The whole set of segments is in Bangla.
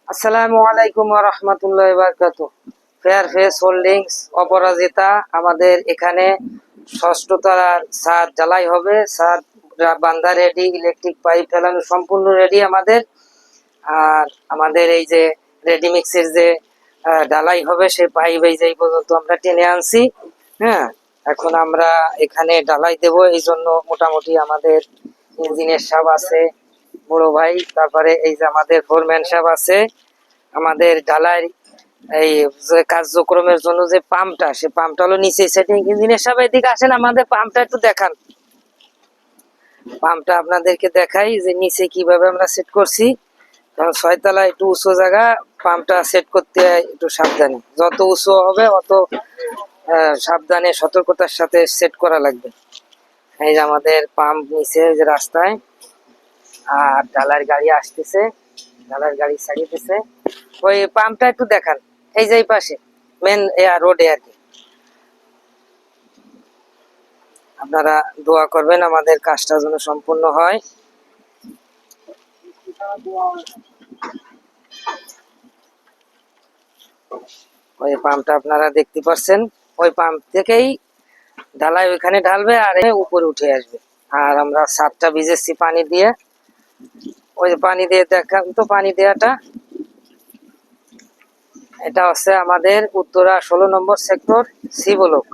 আসসালামু আলাইকুম ওয়া রাহমাতুল্লাহি ওয়া বারাকাতুহু। ফেয়ার ফেস হোল্ডিংস অপরাজিতা আমাদের এখানে ষষ্ঠ তলার ছাদ ঢালাই হবে। ছাদ বান্ধা রেডি, ইলেকট্রিক পাইপ ফেলানো সম্পূর্ণ রেডি আমাদের। আর আমাদের এই যে রেডি মিক্সের যে ঢালাই হবে সে পাইপ এই যে এই পর্যন্ত আমরা টেনে আনছি। হ্যাঁ, এখন আমরা এখানে ঢালাই দেব, এই জন্য মোটামুটি আমাদের ইঞ্জিনিয়ার সাহেব আছে, বড় ভাই, তারপরে এই যে আমাদের ফোরম্যান সাহেব আছে। আমাদের ঢালাই এই যে কার্যক্রমের জন্য যে পাম্পটা, সে পাম্পটা হলো নিচে সেটিং। ইঞ্জিনিয়ার সাহেব এদিকে আসেন, আমাদের পাম্পটা একটু দেখান। পাম্পটা আপনাদেরকে দেখাই যে নিচে কিভাবে আমরা সেট করছি। কারণ 6 তলা একটু উঁচু জায়গা, পাম্পটা সেট করতে একটু সাবধানে, যত উঁচু হবে অত সাবধানে সতর্কতার সাথে সেট করা লাগবে। এই যে আমাদের পাম্প নিচে যে রাস্তায়, আর ঢালার গাড়ি আসতেছে, ঢালার গাড়ি ছাড়িয়েছে। ওই পাম্পটা একটু দেখান, এই যে এই পাশে মেন রোডে আর কি। আপনারা দোয়া করবেন আমাদের কাজটা যেন সম্পূর্ণ হয়। ওই পাম্পটা আপনারা দেখতে পাচ্ছেন, ওই পাম্প থেকেই ঢালাই ওইখানে ঢালবে আর উপরে উঠে আসবে। আর আমরা ছাদটা ভিজেছি পানি দিয়ে, ওই পানি দিয়ে দেখান তো, পানি দেওয়াটা। এটা হচ্ছে আমাদের উত্তরা 16 নম্বর সেক্টর সি ব্লক।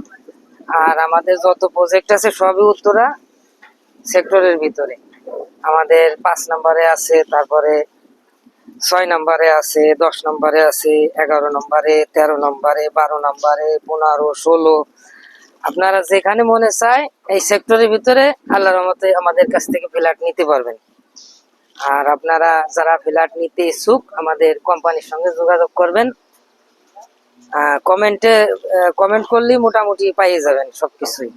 আর আমাদের যত প্রজেক্ট আছে সবই উত্তরা সেক্টরের ভিতরে। আমাদের 5 নম্বরে আছে, তারপরে 6 নম্বরে আছে, 10 নম্বরে আছে, 11 নম্বরে, 13 নম্বরে, 12 নম্বরে, 15, 16। আপনারা যেখানে মনে চায় এই সেক্টরের ভিতরে আল্লাহর রহমতে আমাদের কাছ থেকে ফ্ল্যাট নিতে পারবেন। আর আপনারা যারা ফ্ল্যাট নিতে ইচ্ছুক আমাদের কোম্পানির সঙ্গে যোগাযোগ করবেন। কমেন্ট করলেই মোটামুটি পাইয়ে যাবেন সবকিছুই।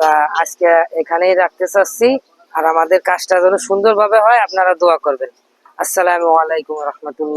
তা আজকে এখানেই রাখতে চাচ্ছি। আর আমাদের কাজটা যেন সুন্দরভাবে হয়, আপনারা দোয়া করবেন। আসসালামু আলাইকুম রহমতুল্লাহ।